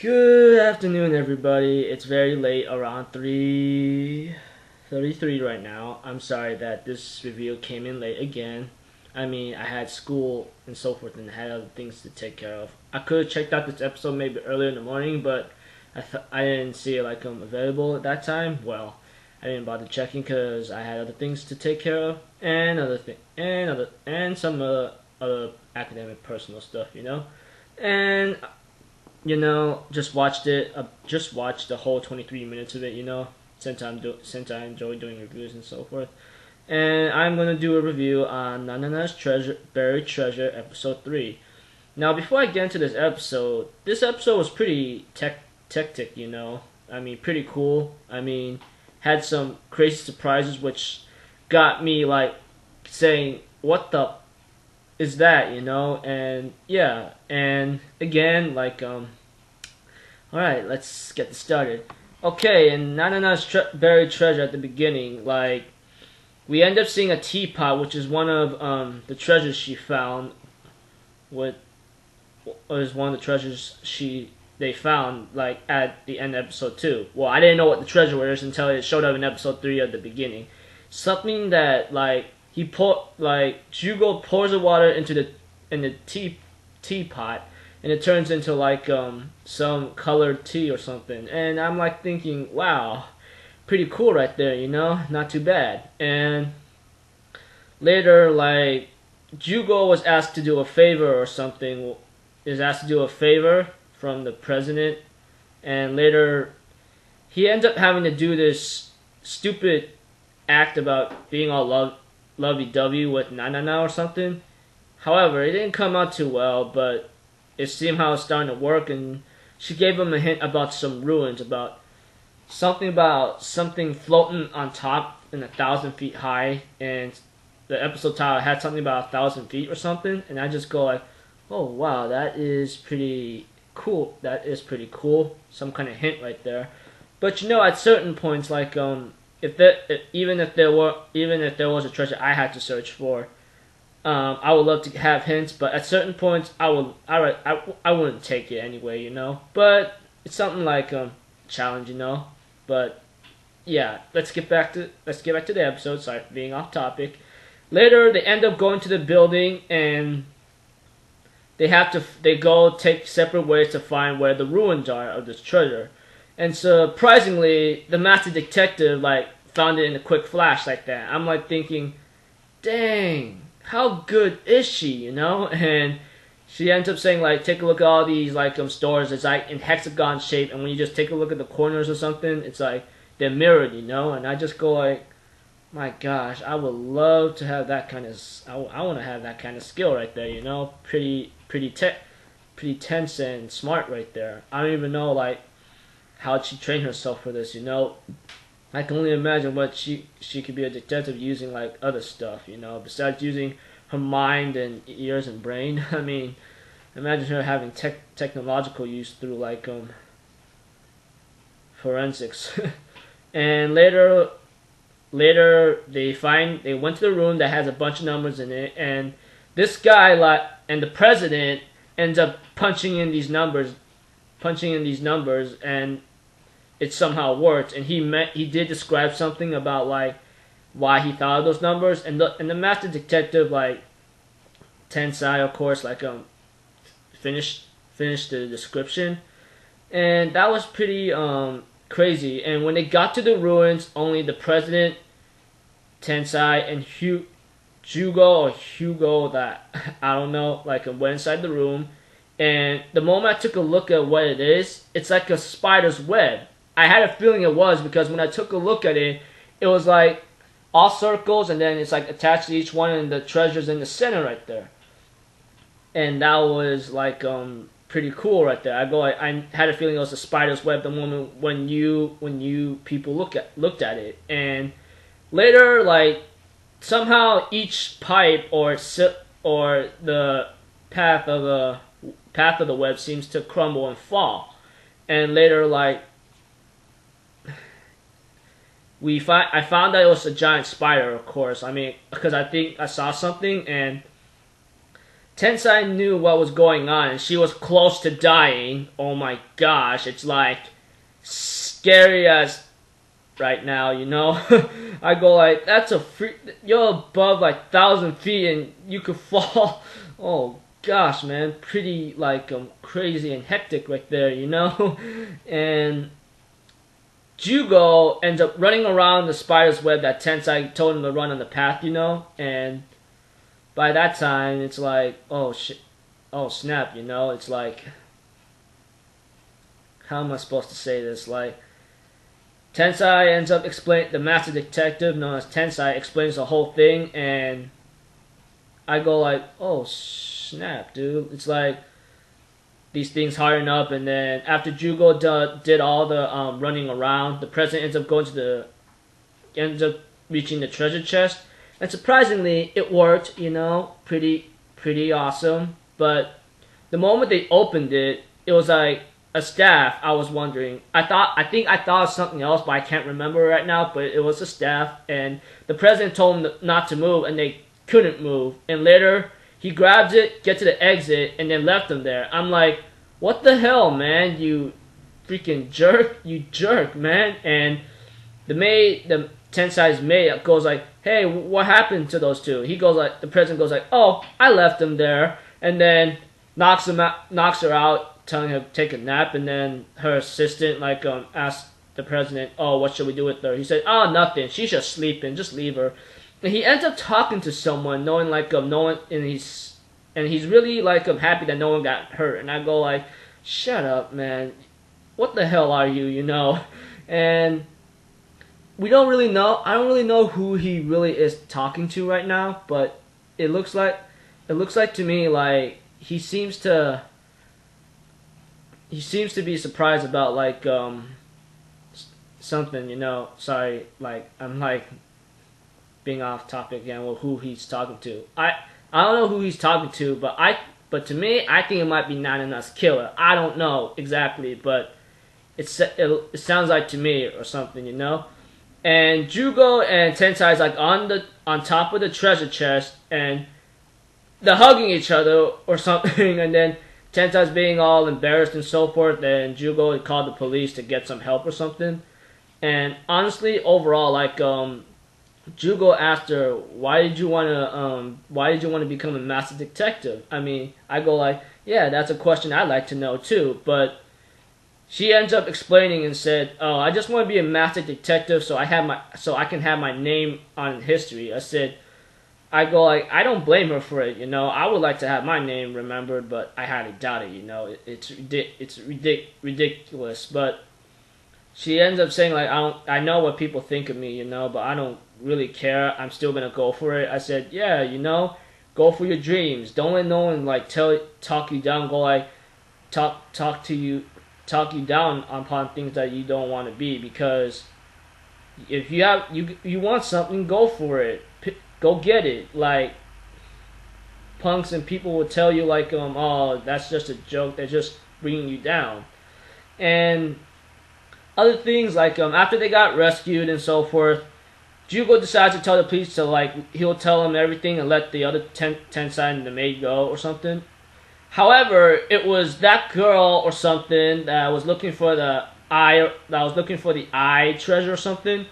Good afternoon, everybody. It's very late, around 3:33 right now. I'm sorry that this review came in late again. I mean, I had school and so forth and had other things to take care of. I could have checked out this episode maybe earlier in the morning, but I didn't see it available at that time. Well, I didn't bother checking because I had other things to take care of and some other academic personal stuff. And just watched it. Just watched the whole 23 minutes of it. Since I enjoy doing reviews and so forth. And I'm gonna do a review on Nanana's Buried Treasure, episode 3. Now, before I get into this episode was pretty tactic. I mean, pretty cool. I mean, had some crazy surprises, which got me saying, "What the is that?" And yeah, and again, all right, let's get this started. Okay, in Nanana's buried treasure at the beginning, we end up seeing a teapot, which is one of the treasures she found. What was one of the treasures they found at the end of episode 2. Well, I didn't know what the treasure was until it showed up in episode 3 at the beginning. Something that Jugo pours the water into the teapot, and it turns into some colored tea or something. And I'm thinking, wow, pretty cool right there, not too bad. And later, Jugo was asked to do a favor or something, is asked to do a favor from the president, and later he ends up having to do this stupid act about being all lovey-dovey with Nanana or something. However, it didn't come out too well, but it seemed how it's starting to work, and she gave him a hint about some ruins, about something floating on top and 1,000 feet high, and the episode title had something about 1,000 feet or something, and I just go oh wow, that is pretty cool. That is pretty cool. Some kind of hint right there. But at certain points, even if there was a treasure I had to search for, I would love to have hints, but at certain points, I wouldn't take it anyway, But it's something challenge, But yeah, let's get back to the episode. Sorry for being off topic. Later, they end up going to the building, and they go take separate ways to find where the ruins are of this treasure. And surprisingly, the master detective found it in a quick flash like that. I'm thinking, dang, how good is she, And she ends up saying take a look at all these stores. It's in hexagon shape, and when you just take a look at the corners or something, it's they're mirrored, And I just go my gosh, I would love to have that kind of. I want to have that kind of skill right there, Pretty tense and smart right there. I don't even know how she trained herself for this, I can only imagine what she could be a detective using other stuff, besides using her mind and ears and brain. I mean, imagine her having technological use through forensics. And later they went to the room that has a bunch of numbers in it, and this guy and the president ends up punching in these numbers, and it somehow worked. And he did describe something about why he thought of those numbers, and the master detective Tensai, of course, finished the description, and that was pretty crazy. And when they got to the ruins, only the president, Tensai, and Hugo, that I don't know, went inside the room. And the moment I took a look at what it is, it's like a spider's web. I had a feeling it was, because when I took a look at it, it was all circles, and then it's attached to each one, and the treasure's in the center right there. And that was pretty cool right there. I had a feeling it was a spider's web the moment when you people looked at it. And later, somehow each pipe or the path of the web seems to crumble and fall. And later, I found that it was a giant spider, of course. I mean, because I think I saw something, and Tensai knew what was going on, and she was close to dying. Oh my gosh, it's like scary as right now, you know. I go like, that's a free. You're above like 1,000 feet, and you could fall. Oh gosh, man, pretty like crazy and hectic right there, you know. And Jugo ends up running around the spider's web that Tensai told him to run on the path, you know. And by that time, it's like, oh shit, oh snap, you know. It's like, how am I supposed to say this? Like, Tensai ends up explaining, the master detective known as Tensai explains the whole thing, and I go like, oh snap, dude. It's like these things harden up, and then after Jugo did all the running around, the president ends up reaching the treasure chest, and surprisingly, it worked. You know, pretty awesome. But the moment they opened it, it was like a staff. I was wondering. I think I thought of something else, but I can't remember right now. But it was a staff, and the president told them not to move, and they couldn't move. And later, he grabs it, get to the exit, and then left them there. I'm like, what the hell, man? You freaking jerk! You jerk, man! And the Tensai's maid goes like, hey, what happened to those two? He goes like, the president goes like, oh, I left them there, and then knocks her out, telling her to take a nap. And then her assistant like asks the president, oh, what should we do with her? He said, oh, nothing. She's just sleeping. Just leave her. And he ends up talking to someone, knowing like no one, and he's really like happy that no one got hurt. And I go like, shut up, man. What the hell are you? You know? And we don't really know. I don't really know who he really is talking to right now, but it looks like to me like he seems to be surprised about like something, you know. Sorry, like I'm like being off topic again with who he's talking to. I don't know who he's talking to, but to me, I think it might be Nanana's killer. I don't know exactly, but it sounds like to me or something, you know. And Jugo and Tensai is like on top of the treasure chest, and they're hugging each other or something. And then Tensai's being all embarrassed and so forth. And Jugo had called the police to get some help or something. And honestly, overall, like Jugo asked her, why did you want to become a master detective? I mean, I go like, yeah, that's a question I'd like to know too. But she ends up explaining and said, oh, I just want to be a master detective so I can have my name on history. I go like, I don't blame her for it, you know. I would like to have my name remembered, but I highly doubt it, you know. It's ridiculous. But she ends up saying like, I know what people think of me, you know, but I don't really care. I'm still gonna go for it. I said, yeah, you know, go for your dreams. Don't let no one like talk you down. Go like talk you down upon things that you don't want to be, because if you want something, go for it. Go get it. Like punks and people will tell you like oh, that's just a joke. They're just bringing you down. And other things like after they got rescued and so forth, Jugo decides to tell the police to like he'll tell them everything and let the other Tensai and the maid go or something. However, it was that girl or something that was looking for the eye treasure or something.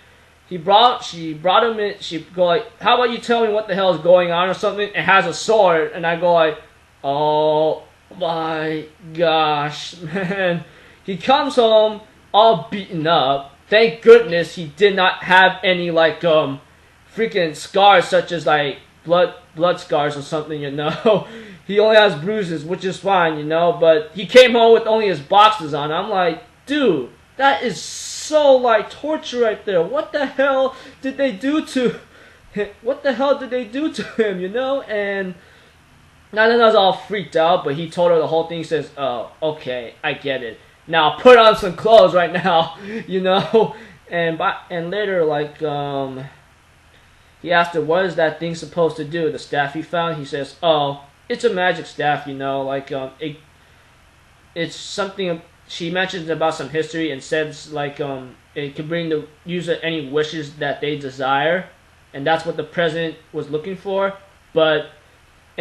She brought him in. She go like, how about you tell me what the hell is going on or something? It has a sword, and I go like, oh my gosh, man. He comes home all beaten up. Thank goodness he did not have any like freaking scars such as like blood scars or something, you know. He only has bruises, which is fine, you know. But he came home with only his boxers on. I'm like, dude, that is so like torture right there. What the hell did they do to him? What the hell did they do to him, you know? And Nanana's all freaked out, but he told her the whole thing. He says, oh, okay, I get it. Now put on some clothes right now, you know. And later, like, he asked her, what is that thing supposed to do? The staff he found? He says, oh, it's a magic staff, you know. Like, it's something. She mentions about some history and says, like, it can bring the user any wishes that they desire. And that's what the president was looking for. But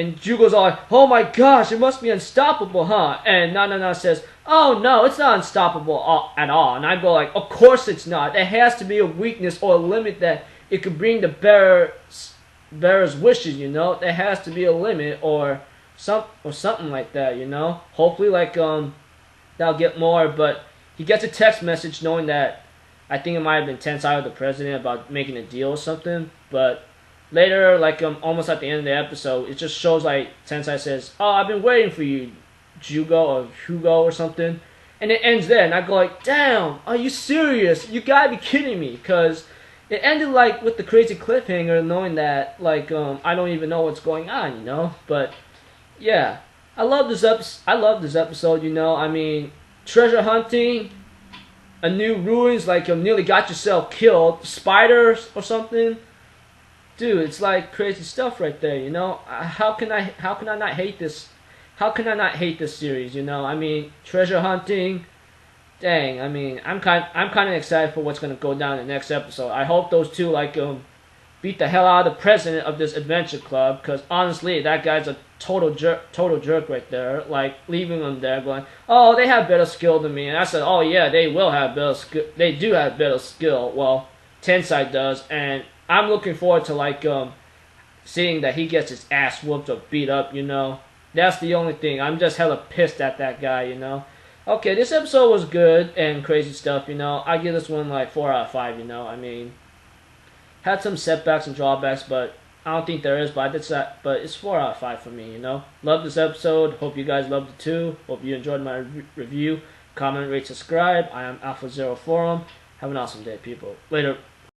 And Jugo's all like, oh my gosh, it must be unstoppable, huh? And Nanana says, oh no, it's not unstoppable at all. And I go like, of course it's not. There has to be a weakness or a limit that it could bring the bearer's wishes, you know? There has to be a limit or something like that, you know? Hopefully like that'll get more, but he gets a text message knowing that I think it might have been Tensai or the president about making a deal or something, but later, like almost at the end of the episode, it just shows like Tensai says, "Oh, I've been waiting for you, Jugo or Hugo or something," and it ends there. And I go like, "Damn, are you serious? You gotta be kidding me!" Because it ended like with the crazy cliffhanger, knowing that like I don't even know what's going on, you know. But yeah, I love this episode. You know, I mean, treasure hunting, a new ruins, like you nearly got yourself killed, spiders or something. Dude, it's like crazy stuff right there, you know. How can I not hate this? How can I not hate this series? You know, I mean, treasure hunting. Dang, I mean, I'm kind of excited for what's gonna go down in the next episode. I hope those two like beat the hell out of the president of this adventure club, because honestly, that guy's a total jerk right there. Like leaving him there, going, oh, they have better skill than me, and I said, oh yeah, they will have better skill. They do have better skill. Well, Tensai does, and I'm looking forward to like seeing that he gets his ass whooped or beat up, you know. That's the only thing. I'm just hella pissed at that guy, you know. Okay, this episode was good and crazy stuff, you know. I give this one like 4 out of 5, you know. I mean, had some setbacks and drawbacks, but I don't think there is, but it's 4 out of 5 for me, you know. Love this episode. Hope you guys loved it too. Hope you enjoyed my review. Comment, rate, subscribe. I am Alpha Zero Forum. Have an awesome day, people. Later.